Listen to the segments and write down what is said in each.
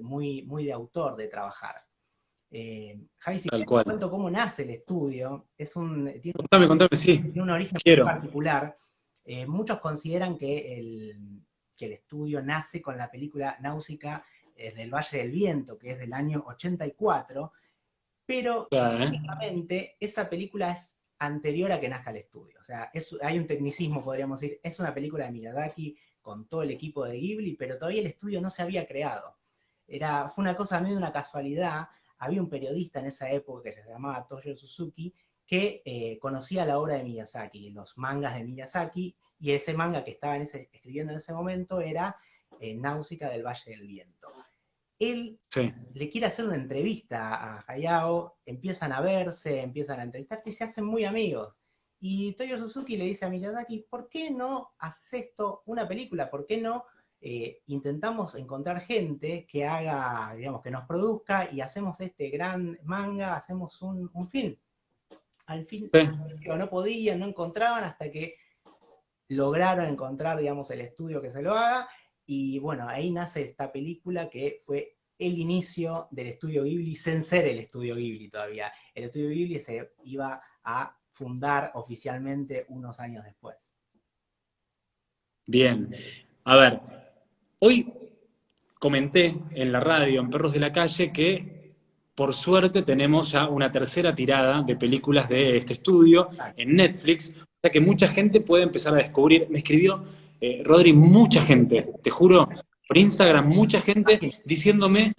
muy de autor de trabajar. Javi, si Tal querés te cual. cuento cómo nace el estudio, Contame, contame, sí. tiene un origen muy Quiero. particular. Muchos consideran que el estudio nace con la película Náusica del Valle del Viento, que es del año 84, pero Ya, ¿eh? técnicamente esa película es anterior a que nazca el estudio. O sea, hay un tecnicismo, podríamos decir, es una película de Miyazaki con todo el equipo de Ghibli, pero todavía el estudio no se había creado. Fue una cosa medio una casualidad. Había un periodista en esa época que se llamaba Toyo Suzuki que conocía la obra de Miyazaki, los mangas de Miyazaki, y ese manga que estaba escribiendo en ese momento era Náusica del Valle del Viento. Él Sí. le quiere hacer una entrevista a Hayao, empiezan a verse, empiezan a entrevistarse y se hacen muy amigos. Y Toyo Suzuki le dice a Miyazaki, ¿por qué no haces esto una película? ¿Por qué no intentamos encontrar gente que haga, digamos, que nos produzca y hacemos este gran manga, hacemos un film? Al fin, Sí. no podían, no encontraban hasta que lograron encontrar, digamos, el estudio que se lo haga, y bueno, ahí nace esta película que fue el inicio del estudio Ghibli, sin ser el estudio Ghibli todavía. El estudio Ghibli se iba a fundar oficialmente unos años después. Bien. A ver, hoy comenté en la radio, en Perros de la Calle, que por suerte tenemos ya una tercera tirada de películas de este estudio en Netflix, o sea que mucha gente puede empezar a descubrir. Me escribió, Rodri, mucha gente, te juro, por Instagram, mucha gente diciéndome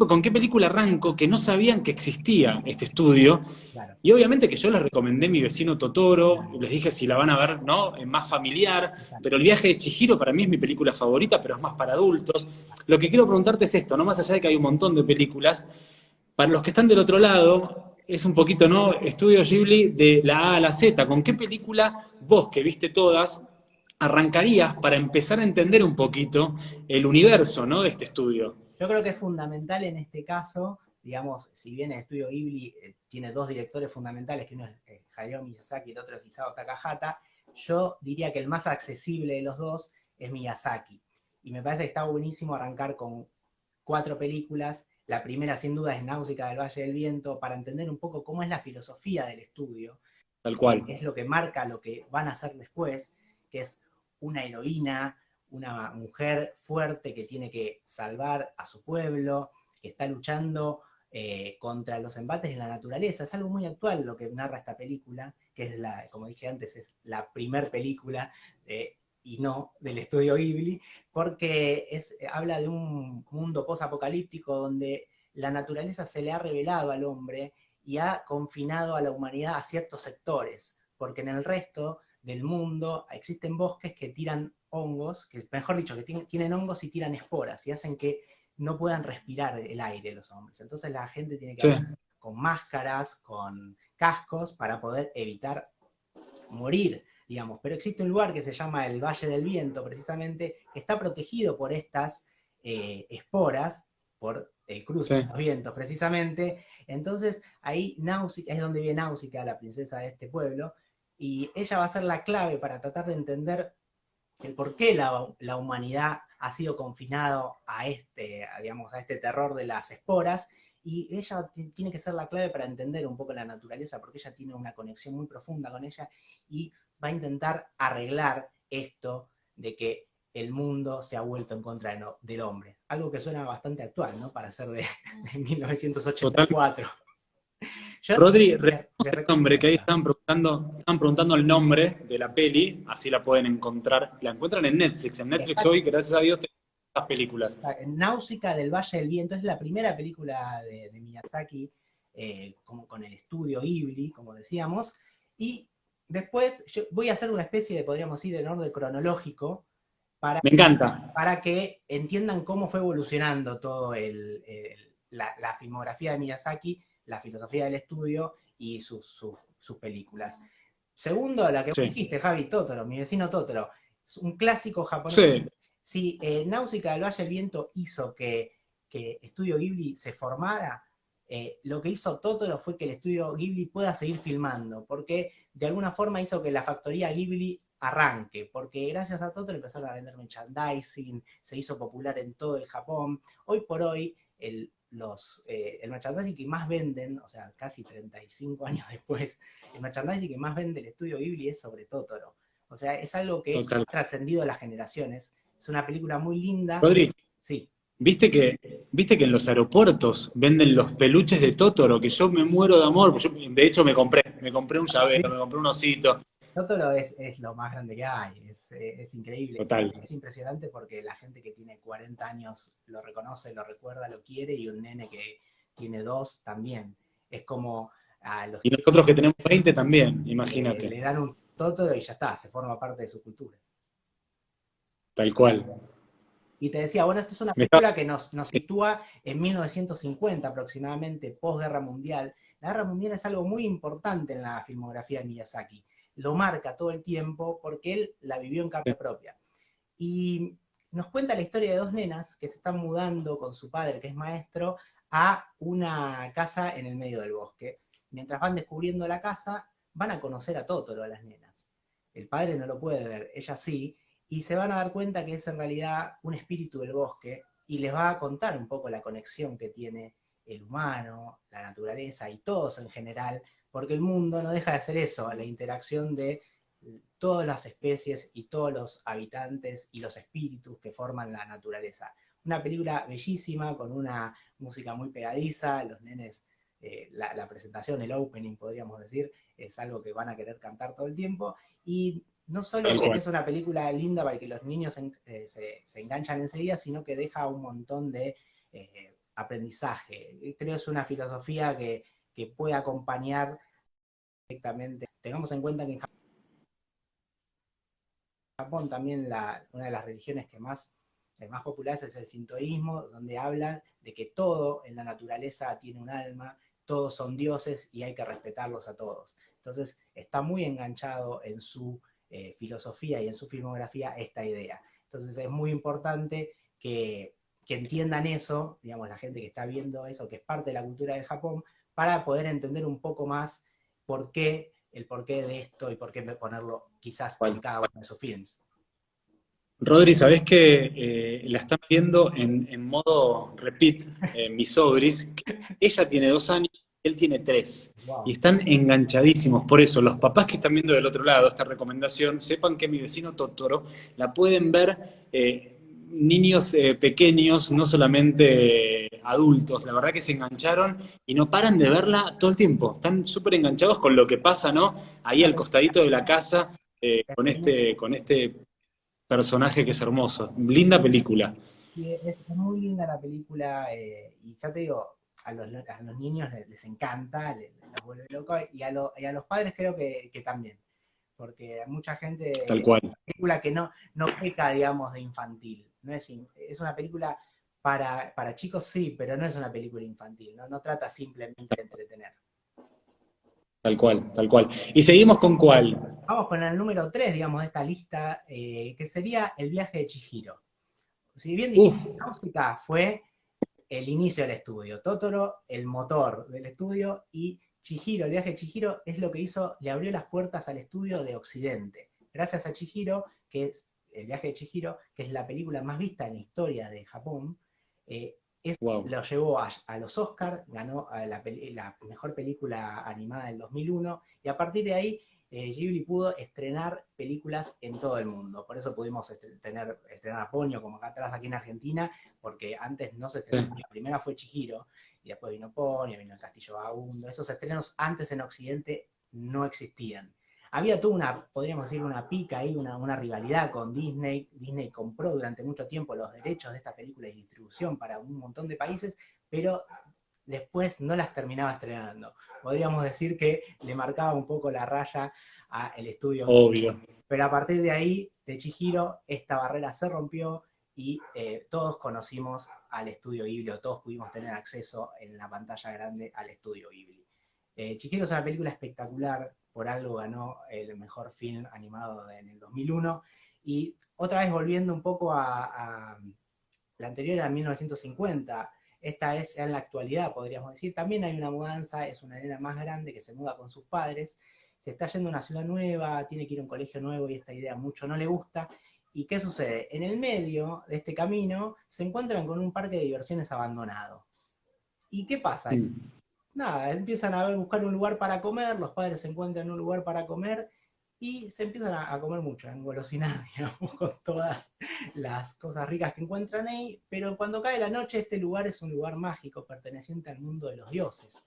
con qué película arranco, que no sabían que existía este estudio. Claro, Y obviamente que yo les recomendé Mi vecino Totoro, les dije si la van a ver, ¿no? Es más familiar, pero El viaje de Chihiro para mí es mi película favorita, pero es más para adultos. Lo que quiero preguntarte es esto, ¿no? Más allá de que hay un montón de películas, para los que están del otro lado, es un poquito, ¿no? Estudio Ghibli de la A a la Z. ¿Con qué película vos, que viste todas, arrancarías para empezar a entender un poquito el universo, ¿no? De este estudio? yo creo que es fundamental en este caso, digamos, si bien el estudio Ghibli tiene dos directores fundamentales, que uno es Hayao Miyazaki y el otro es Isao Takahata, yo diría que el más accesible de los dos es Miyazaki. Y me parece que está buenísimo arrancar con 4 películas. La primera, sin duda, es Náusica del Valle del Viento, para entender un poco cómo es la filosofía del estudio, Tal cual. es lo que marca lo que van a hacer después, que es una heroína, una mujer fuerte que tiene que salvar a su pueblo, que está luchando contra los embates de la naturaleza. Es algo muy actual lo que narra esta película, que es como dije antes, es la primer película y no del estudio Ghibli, porque habla de un mundo post-apocalíptico donde la naturaleza se le ha revelado al hombre y ha confinado a la humanidad a ciertos sectores, porque en el resto del mundo existen bosques que tiran hongos, que mejor dicho, que tienen hongos y tiran esporas y hacen que no puedan respirar el aire los hombres. Entonces la gente tiene que Sí. andar con máscaras, con cascos para poder evitar morir, digamos. Pero existe un lugar que se llama el Valle del Viento, precisamente, que está protegido por estas esporas, por el cruce Sí. de los vientos, precisamente. Entonces, ahí Náusica, es donde vive Náusica, la princesa de este pueblo, y ella va a ser la clave para tratar de entender el por qué la humanidad ha sido confinado digamos, a este terror de las esporas, y ella tiene que ser la clave para entender un poco la naturaleza, porque ella tiene una conexión muy profunda con ella, y va a intentar arreglar esto de que el mundo se ha vuelto en contra del hombre. Algo que suena bastante actual, ¿no? Para ser de Total. 1984. Yo Rodri, te el nombre, recomiendo que ahí esta. están preguntando el nombre de la peli, así la pueden encontrar. La encuentran en Netflix. En Netflix hoy, gracias a Dios, tenemos estas películas. Náusica del Valle del Viento es la primera película de Miyazaki, como con el estudio Ghibli, como decíamos, y después yo voy a hacer una especie de, podríamos ir en orden cronológico, para, Me encanta. para que entiendan cómo fue evolucionando todo la filmografía de Miyazaki, la filosofía del estudio y sus películas. Segundo, la que vos Sí. dijiste, Javi, Totoro, mi vecino Totoro, es un clásico japonés. Sí. Si Náusica del Valle del Viento hizo que Estudio Ghibli se formara, lo que hizo Totoro fue que el Estudio Ghibli pueda seguir filmando, porque de alguna forma hizo que la factoría Ghibli arranque, porque gracias a Totoro empezaron a vender merchandising, se hizo popular en todo el Japón. Hoy por hoy, el merchandising que más venden, o sea, casi 35 años después, el merchandising que más vende el estudio Ghibli es sobre Totoro. O sea, es algo que Total. ha trascendido las generaciones. Es una película muy linda. Rodri, Sí, ¿viste que en los aeropuertos venden los peluches de Totoro? Que yo me muero de amor. De hecho, me compré un llavero, me compré un osito. Totoro es lo más grande que hay, es increíble. Total. Es impresionante porque la gente que tiene 40 años lo reconoce, lo recuerda, lo quiere, y un nene que tiene 2 también. Es como a los Y nosotros que tenemos chinos 20 también, imagínate. le dan un Totoro y ya está, se forma parte de su cultura. Tal cual. Y te decía, bueno, esta es una Me estaba- película que nos sitúa en 1950 aproximadamente, posguerra mundial. La guerra mundial es algo muy importante en la filmografía de Miyazaki. Lo marca todo el tiempo porque él la vivió en carne propia. Y nos cuenta la historia de 2 nenas que se están mudando con su padre, que es maestro, a una casa en el medio del bosque. Mientras van descubriendo la casa, van a conocer a Totoro, a las nenas. El padre no lo puede ver, ella sí, y se van a dar cuenta que es en realidad un espíritu del bosque, y les va a contar un poco la conexión que tiene el humano, la naturaleza y todos en general, porque el mundo no deja de ser eso, la interacción de todas las especies y todos los habitantes y los espíritus que forman la naturaleza. Una película bellísima, con una música muy pegadiza, los nenes, la presentación, el opening, podríamos decir, es algo que van a querer cantar todo el tiempo, y no solo Tal cual. es una película linda para que los niños se enganchan enseguida, sino que deja un montón de aprendizaje. Creo que es una filosofía que puede acompañar directamente. Tengamos en cuenta que en Japón también una de las religiones que más populares es el sintoísmo, donde hablan de que todo en la naturaleza tiene un alma, todos son dioses y hay que respetarlos a todos. Entonces está muy enganchado en su filosofía y en su filmografía esta idea. Entonces es muy importante que entiendan eso, digamos, la gente que está viendo eso, que es parte de la cultura de Japón, para poder entender un poco más el porqué de esto y por qué ponerlo quizás en cada uno de sus films. Rodri, ¿sabés que la están viendo en modo repeat, mis sobris? Que ella tiene 2 años, él tiene 3. Y Wow. están enganchadísimos. Por eso, los papás que están viendo del otro lado esta recomendación, sepan que Mi Vecino Totoro la pueden ver niños pequeños, no solamente adultos. La verdad que se engancharon y no paran de verla todo el tiempo. Están súper enganchados con lo que pasa, ¿no? Ahí al costadito de la casa, con este personaje que es hermoso. Linda película. Sí, es muy linda la película, y ya te digo, a los niños les encanta, los vuelve locos, y a los padres creo que también, porque a mucha Tal gente, cual, película que no peca, digamos, de infantil, es una película para chicos, sí, pero no es una película infantil, no trata simplemente de entretener. tal cual, tal cual. Y seguimos con cuál. Vamos con el número 3, digamos, de esta lista, que sería El viaje de Chihiro. Si bien Uf, dijiste, la música fue el inicio del estudio, Totoro, el motor del estudio, y Chihiro, el viaje de Chihiro, es lo que le abrió las puertas al estudio de Occidente. Gracias a Chihiro, que es el viaje de Chihiro, que es la película más vista en la historia de Japón, eh, wow, lo llevó a los Oscars, ganó a la mejor película animada del 2001, y a partir de ahí Ghibli pudo estrenar películas en todo el mundo. Por eso pudimos estrenar a Ponyo, como acá atrás, aquí en Argentina, porque antes no se estrenó. sí, La primera fue Chihiro, y después vino Ponyo, vino El Castillo Vagabundo. Esos estrenos antes en Occidente no existían. Había tú podríamos decir, una pica ahí, una rivalidad con Disney. Disney compró durante mucho tiempo los derechos de esta película y distribución para un montón de países, pero después no las terminaba estrenando. Podríamos decir que le marcaba un poco la raya al estudio Ghibli. obvio, Pero a partir de ahí, de Chihiro, esta barrera se rompió, y todos conocimos al estudio Ghibli, o todos pudimos tener acceso en la pantalla grande al estudio Ghibli. Chihiro es una película espectacular, por algo ganó el mejor film animado en el 2001, y otra vez volviendo un poco a la anterior era 1950, esta es en la actualidad, podríamos decir. También hay una mudanza, es una nena más grande que se muda con sus padres, se está yendo a una ciudad nueva, tiene que ir a un colegio nuevo y esta idea mucho no le gusta. ¿Y qué sucede? En el medio de este camino se encuentran con un parque de diversiones abandonado. ¿Y qué pasa? Mm. Nada, empiezan a buscar un lugar para comer, los padres encuentran un lugar para comer y se empiezan a comer mucho, a engolosinar, digamos, con todas las cosas ricas que encuentran ahí, pero cuando cae la noche este lugar es un lugar mágico perteneciente al mundo de los dioses.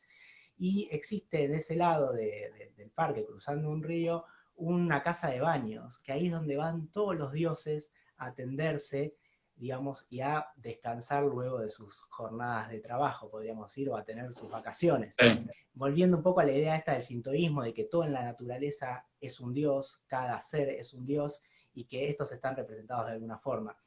Y existe de ese lado del parque, cruzando un río, una casa de baños, que ahí es donde van todos los dioses a atenderse, digamos, y a descansar luego de sus jornadas de trabajo, podríamos decir, o a tener sus vacaciones. Sí. Volviendo un poco a la idea esta del sintoísmo, de que todo en la naturaleza es un dios, cada ser es un dios, y que estos están representados de alguna forma.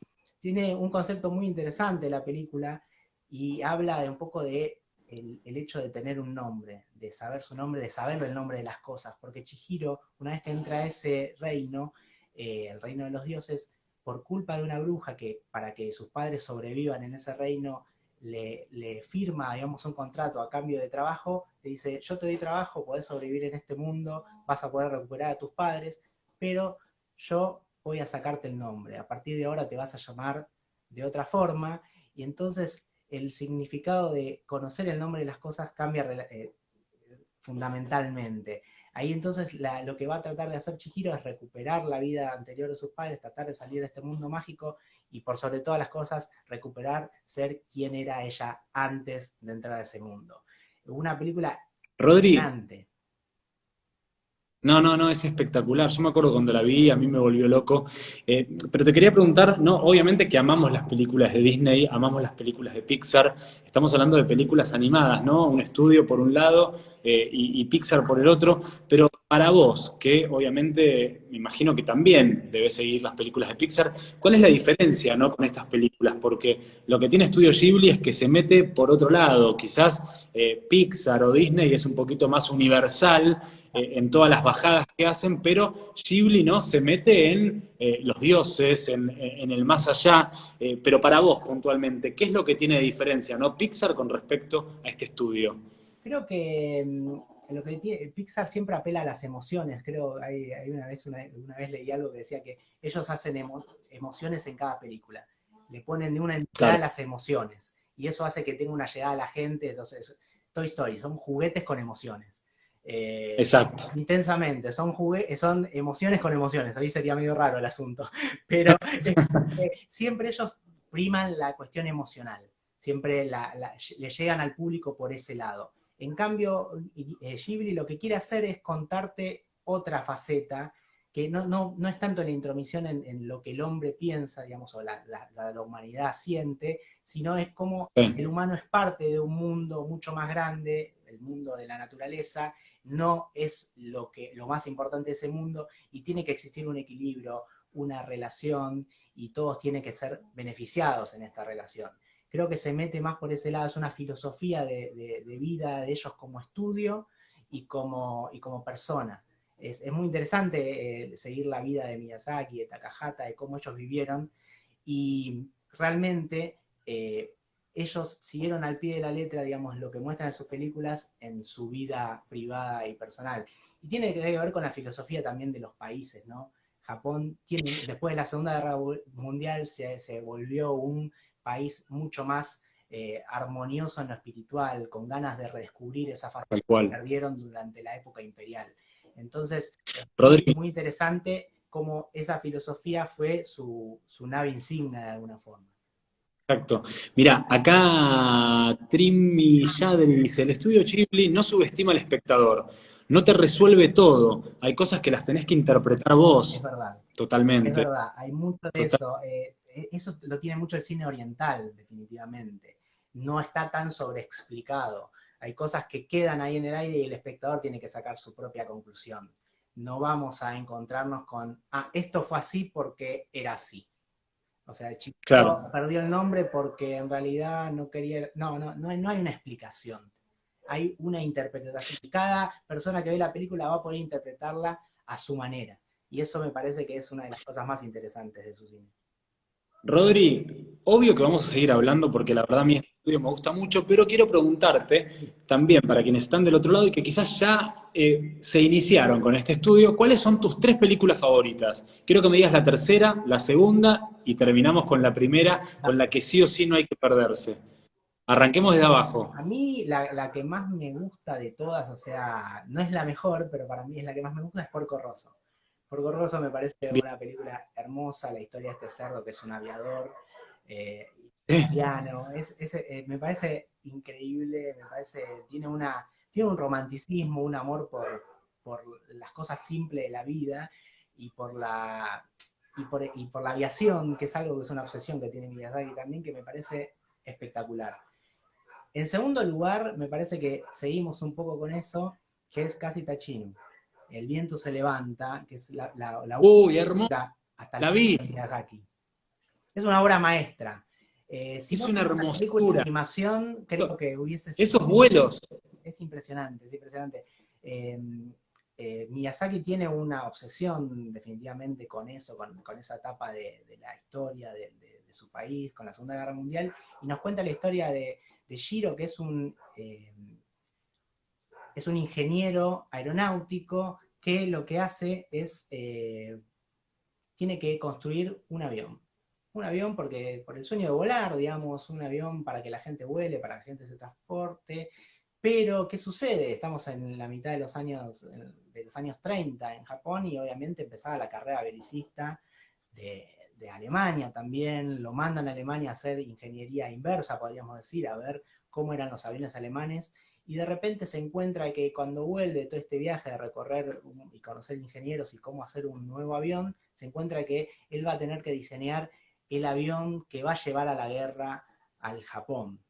Tiene un concepto muy interesante la película, y habla de un poco de el hecho de tener un nombre, de saber su nombre, de saber el nombre de las cosas, porque Chihiro, una vez que entra a ese reino, el reino de los dioses, por culpa de una bruja que para que sus padres sobrevivan en ese reino, le firma, digamos, un contrato a cambio de trabajo, le dice, yo te doy trabajo, podés sobrevivir en este mundo, vas a poder recuperar a tus padres, pero yo voy a sacarte el nombre, a partir de ahora te vas a llamar de otra forma, y entonces el significado de conocer el nombre de las cosas cambia fundamentalmente. Ahí entonces lo que va a tratar de hacer Chihiro es recuperar la vida anterior de sus padres, tratar de salir de este mundo mágico y por sobre todas las cosas recuperar ser quien era ella antes de entrar a ese mundo. Una película Rodri, fascinante. no, no, no, es espectacular. Yo me acuerdo cuando la vi, a mí me volvió loco. Pero te quería preguntar, no, obviamente que amamos las películas de Disney, amamos las películas de Pixar. Estamos hablando de películas animadas, ¿no? Un estudio por un lado y Pixar por el otro. Pero para vos, que obviamente me imagino que también debes seguir las películas de Pixar, ¿cuál es la diferencia, ¿no? Con estas películas? Porque lo que tiene Estudio Ghibli es que se mete por otro lado. Quizás Pixar o Disney es un poquito más universal en todas las bajadas que hacen, pero Ghibli no se mete en los dioses, en el más allá. Pero para vos, puntualmente, ¿qué es lo que tiene de diferencia, ¿no? Pixar con respecto a este estudio. Creo que lo que tiene, Pixar siempre apela a las emociones. Creo, hay una vez leí algo que decía que ellos hacen emociones en cada película. Le ponen de una entidad a Claro, las emociones. Y eso hace que tenga una llegada a la gente. Entonces, Toy Story, son juguetes con emociones. exacto. Intensamente, son emociones con emociones. Ahí sería medio raro el asunto. Pero siempre ellos priman la cuestión emocional. Siempre le llegan al público por ese lado. En cambio, Ghibli lo que quiere hacer es contarte otra faceta que no es tanto la intromisión en lo que el hombre piensa, digamos, o la humanidad siente, sino es como el Sí. humano es parte de un mundo mucho más grande, el mundo de la naturaleza, no es lo más importante de ese mundo y tiene que existir un equilibrio, una relación y todos tienen que ser beneficiados en esta relación. Creo que se mete más por ese lado, es una filosofía de vida de ellos como estudio y como persona. Es muy interesante seguir la vida de Miyazaki, de Takahata, de cómo ellos vivieron y realmente ellos siguieron al pie de la letra, digamos, lo que muestran en sus películas en su vida privada y personal. Y tiene que ver con la filosofía también de los países, ¿no? Japón tiene, después de la Segunda Guerra Mundial se volvió un país mucho más armonioso en lo espiritual, con ganas de redescubrir esa faceta Tal que cual. perdieron durante la época imperial. Entonces, muy, Rodri, muy interesante cómo esa filosofía fue su nave insignia de alguna forma. exacto. Mira, acá Trimmy Yadri dice, el estudio Ghibli no subestima al espectador, no te resuelve todo, hay cosas que las tenés que interpretar Es vos, verdad. Es totalmente. verdad, hay mucho de Total- eso. Eso lo tiene mucho el cine oriental, definitivamente. No está tan sobreexplicado. Hay cosas que quedan ahí en el aire y el espectador tiene que sacar su propia conclusión. No vamos a encontrarnos con, esto fue así porque era así. O sea, el chico claro, perdió el nombre porque en realidad no quería. No hay una explicación. Hay una interpretación. Cada persona que ve la película va a poder interpretarla a su manera. Y eso me parece que es una de las cosas más interesantes de su cine. Rodri, obvio que vamos a seguir hablando porque la verdad a mí este estudio me gusta mucho, pero quiero preguntarte también para quienes están del otro lado y que quizás ya se iniciaron con este estudio, ¿cuáles son tus tres películas favoritas? Quiero que me digas la tercera, la segunda y terminamos con la primera, con la que sí o sí no hay que perderse. Arranquemos desde abajo. A mí la que más me gusta de todas, o sea, no es la mejor, pero para mí es la que más me gusta, es Porco Rosso. Porco Rosso me parece Bien. una película hermosa, la historia de este cerdo que es un aviador eh, Eh, italiano, me parece increíble, me parece, tiene un romanticismo, un amor por las cosas simples de la vida y por la aviación, que es algo que es una obsesión que tiene Miyazaki también, que me parece espectacular. En segundo lugar, me parece que seguimos un poco con eso, que es Casi Tachino. El viento se levanta, que es la última Uy, hermoso, película hasta el la momento vi. de Miyazaki. Es una obra maestra. Si Es no una fuera una película de hermosura. animación, creo que hubiese Esos sido... vuelos. Es impresionante, es impresionante. Eh, Miyazaki tiene una obsesión definitivamente con eso, con esa etapa de la historia de su país, con la Segunda Guerra Mundial, y nos cuenta la historia de Shiro, que es un ingeniero aeronáutico que lo que hace es, tiene que construir un avión. Un avión por el sueño de volar, digamos, un avión para que la gente vuele, para que la gente se transporte. Pero, ¿qué sucede? Estamos en la mitad de los años 30 en Japón y obviamente empezaba la carrera belicista de Alemania también. Lo mandan a Alemania a hacer ingeniería inversa, podríamos decir, a ver cómo eran los aviones alemanes. Y de repente se encuentra que cuando vuelve todo este viaje de recorrer y conocer ingenieros y cómo hacer un nuevo avión, se encuentra que él va a tener que diseñar el avión que va a llevar a la guerra al Japón.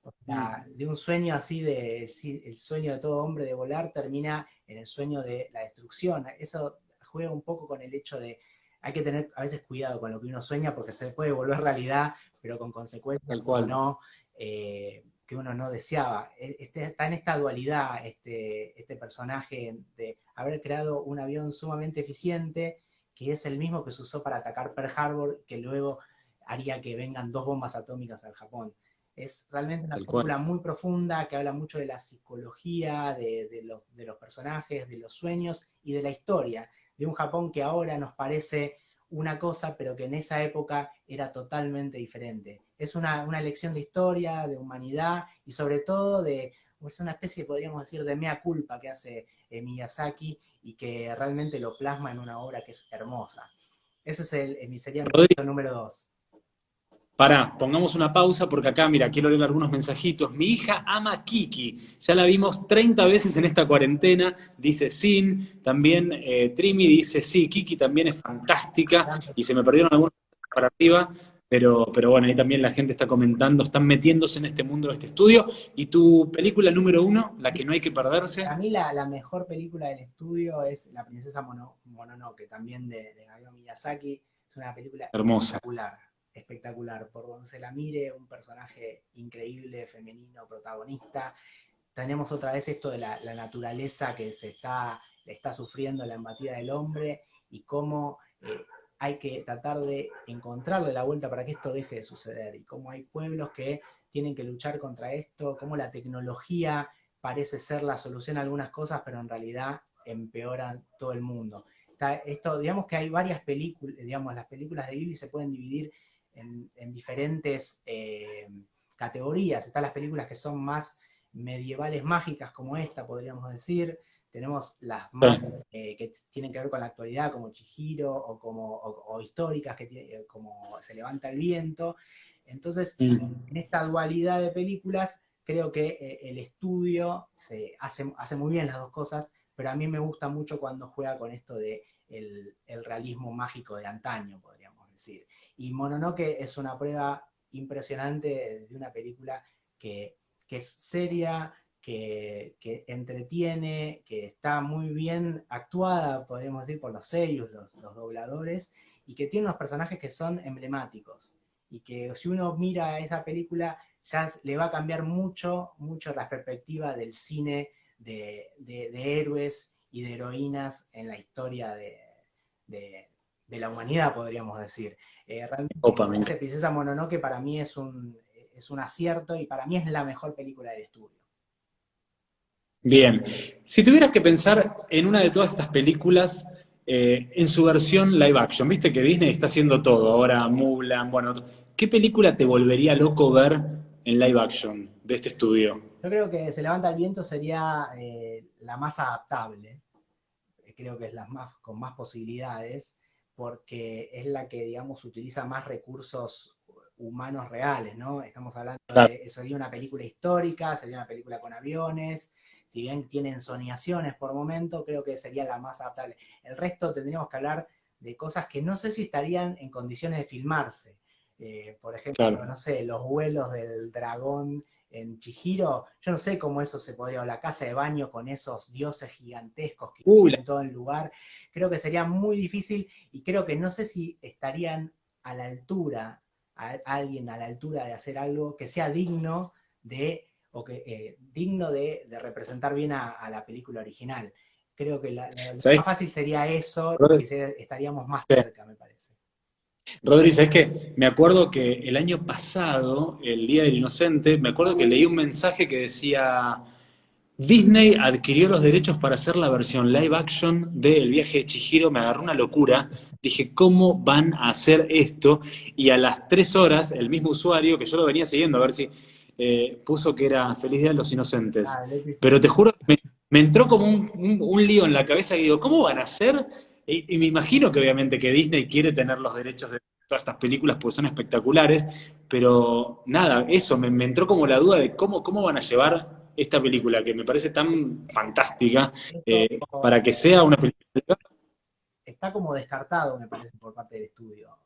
O sea, de un sueño así el sueño de todo hombre de volar termina en el sueño de la destrucción. Eso juega un poco con el hecho de hay que tener a veces cuidado con lo que uno sueña porque se puede volver realidad, pero con consecuencias Tal cual. que uno no deseaba. Está en esta dualidad este personaje de haber creado un avión sumamente eficiente, que es el mismo que se usó para atacar Pearl Harbor, que luego haría que vengan 2 bombas atómicas al Japón. Es realmente una Tal cual. película muy profunda que habla mucho de la psicología, de los personajes, de los sueños y de la historia, de un Japón que ahora nos parece una cosa, pero que en esa época era totalmente diferente. Es una lección de historia, de humanidad y sobre todo es una especie, podríamos decir, de mea culpa que hace Miyazaki y que realmente lo plasma en una obra que es hermosa. Ese sería mi Rodri, punto número 2. pará, pongamos una pausa porque acá, mira, quiero leer algunos mensajitos. Mi hija ama Kiki, ya la vimos 30 veces en esta cuarentena, dice Sin, también Trimi dice sí, Kiki también es fantástica y se me perdieron algunos para arriba, pero bueno, ahí también la gente está comentando, están metiéndose en este mundo de este estudio. ¿Y tu película número uno, la que no hay que Para perderse? mí la mejor película del estudio es La princesa Mononoke, también de Hayao Miyazaki. Es una película Hermosa. espectacular, espectacular. Por donde se la mire, un personaje increíble, femenino, protagonista. Tenemos otra vez esto de la naturaleza que está sufriendo la embatida del hombre y cómo hay que tratar de encontrarle la vuelta para que esto deje de suceder. Y cómo hay pueblos que tienen que luchar contra esto, cómo la tecnología parece ser la solución a algunas cosas, pero en realidad empeoran todo el mundo. Digamos que hay varias películas, digamos, las películas de Ghibli se pueden dividir en diferentes categorías. Están las películas que son más medievales mágicas como esta, podríamos decir. Tenemos las más Sí. que tienen que ver con la actualidad, como Chihiro, o históricas, como Se levanta el viento. Entonces, Mm. en esta dualidad de películas, creo que el estudio hace muy bien las dos cosas, pero a mí me gusta mucho cuando juega con esto de el realismo mágico de antaño, podríamos decir. Y Mononoke es una prueba impresionante de una película que es seria, que entretiene, que está muy bien actuada, podríamos decir, por los seiyus, los dobladores, y que tiene unos personajes que son emblemáticos. Y que si uno mira esa película, ya le va a cambiar mucho, mucho la perspectiva del cine de héroes y de heroínas en la historia de de la humanidad, podríamos decir. Realmente, Opa, me ese encanta. Princesa Mononoke para mí es un acierto y para mí es la mejor película del estudio. Bien. Si tuvieras que pensar en una de todas estas películas en su versión live action, viste que Disney está haciendo todo, ahora Mulan, bueno, ¿qué película te volvería loco ver en live action de este estudio? Yo creo que Se levanta el viento sería la más adaptable, creo que es la más, con más posibilidades, porque es la que, digamos, utiliza más recursos humanos reales, ¿no? Estamos hablando Claro. de, sería una película histórica, sería una película con aviones, si bien tienen soñaciones por momento, creo que sería la más adaptable. El resto tendríamos que hablar de cosas que no sé si estarían en condiciones de filmarse. Por ejemplo, Claro. no sé, los vuelos del dragón en Chihiro, yo no sé cómo eso se podría, o la casa de baño con esos dioses gigantescos que La- en todo el lugar, creo que sería muy difícil y creo que no sé si estarían a la altura, a alguien a la altura de hacer algo que sea digno de, o que, digno de representar bien a la película original. Creo que lo más ¿Sabés? fácil sería eso y Rodri, estaríamos más sí. cerca, me parece. Rodri, ¿sabés qué? Me acuerdo que el año pasado, el Día del Inocente, me acuerdo que leí un mensaje que decía, Disney adquirió los derechos para hacer la versión live action de El viaje de Chihiro, me agarró una locura. Dije, ¿cómo van a hacer esto? Y a las 3 horas, el mismo usuario, que yo lo venía siguiendo, a ver si puso que era Feliz Día de los Inocentes. Ah, Let Me Pero Feel. te juro que me entró como un lío en la cabeza y digo, ¿cómo van a hacer? Y me imagino que obviamente que Disney quiere tener los derechos de todas estas películas porque son espectaculares, pero nada, eso, me entró como la duda de cómo van a llevar esta película, que me parece tan fantástica, Esto para que sea una película. está como descartado, me parece, por parte del estudio.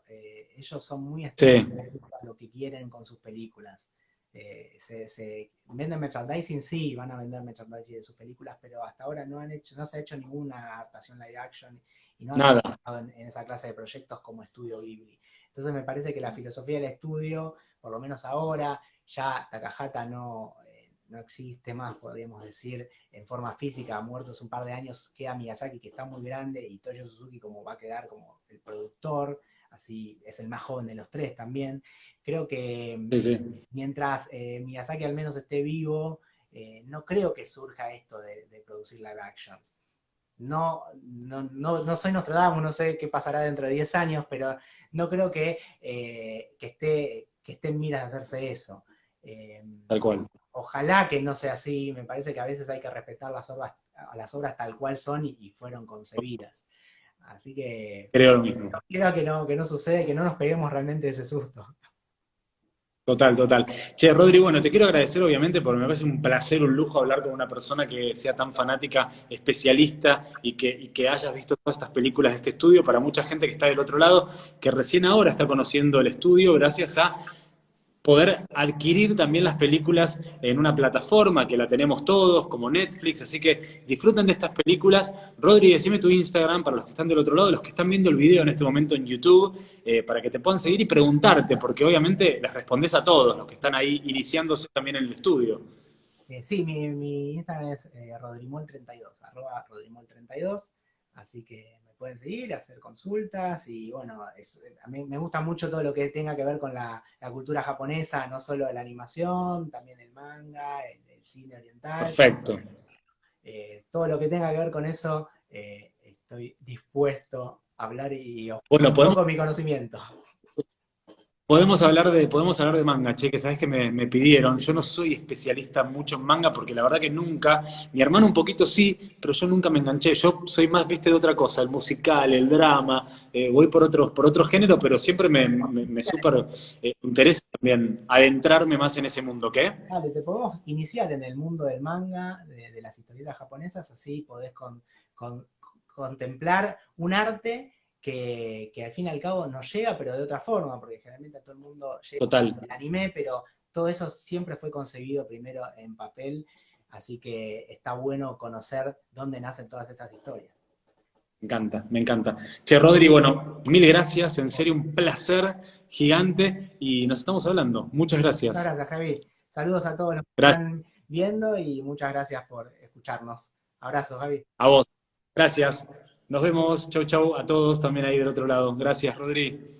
Ellos son muy estrictos Sí, a lo que quieren con sus películas. Se venden merchandising, sí, van a vender merchandising de sus películas, pero hasta ahora no se ha hecho ninguna adaptación live action y no han nada, trabajado en esa clase de proyectos como Estudio Ghibli. Entonces me parece que la filosofía del estudio, por lo menos ahora, ya Takahata no existe más, podríamos decir, en forma física, muertos un par de años, queda Miyazaki, que está muy grande, y Toyo Suzuki como va a quedar como el productor, así es el más joven de los tres también. Creo que sí, sí, mientras Miyazaki al menos esté vivo, no creo que surja esto de producir live actions. No soy Nostradamus, no sé qué pasará dentro de 10 años, pero no creo que esté en miras de hacerse eso. Eh, tal cual. Ojalá que no sea así, me parece que a veces hay que respetar las obras tal cual son y fueron concebidas. Así que Creo lo mismo. creo que no sucede, que no nos peguemos realmente ese susto. Total, total. Che, Rodri, bueno, te quiero agradecer obviamente porque me parece un placer, un lujo hablar con una persona que sea tan fanática, especialista y que hayas visto todas estas películas de este estudio. Para mucha gente que está del otro lado, que recién ahora está conociendo el estudio gracias a poder adquirir también las películas en una plataforma que la tenemos todos, como Netflix, así que disfruten de estas películas. Rodri, decime tu Instagram para los que están del otro lado, los que están viendo el video en este momento en YouTube, para que te puedan seguir y preguntarte, porque obviamente les respondes a todos, los que están ahí iniciándose también en el estudio. Sí, mi Instagram es rodrimol32, arroba rodrimol32, así que me pueden seguir, hacer consultas y bueno, a mí me gusta mucho todo lo que tenga que ver con la cultura japonesa, no solo la animación, también el manga, el cine oriental, Perfecto. todo lo que tenga que ver con eso, estoy dispuesto a hablar y ofrecer Bueno, un podemos poco mi conocimiento. Podemos hablar de manga, che, que sabes que me pidieron. Yo no soy especialista mucho en manga porque la verdad que nunca, mi hermano un poquito sí, pero yo nunca me enganché. Yo soy más, viste, de otra cosa, el musical, el drama, voy por otro género, pero siempre me súper interesa también adentrarme más en ese mundo, ¿qué? Vale, te podemos iniciar en el mundo del manga, de las historietas japonesas, así podés con- contemplar un arte que al fin y al cabo nos llega, pero de otra forma, porque generalmente a todo el mundo llega Total. el anime, pero todo eso siempre fue concebido primero en papel, así que está bueno conocer dónde nacen todas estas historias. Me encanta, me encanta. Che, Rodri, bueno, mil gracias, en serio, un placer gigante y nos estamos hablando. Muchas Muchas gracias. gracias, Javi. Saludos a todos los que Gracias están viendo y muchas gracias por escucharnos. Abrazos, Javi. a vos. Gracias. Nos vemos. Chau, chau a todos también ahí del otro lado. Gracias, Rodri.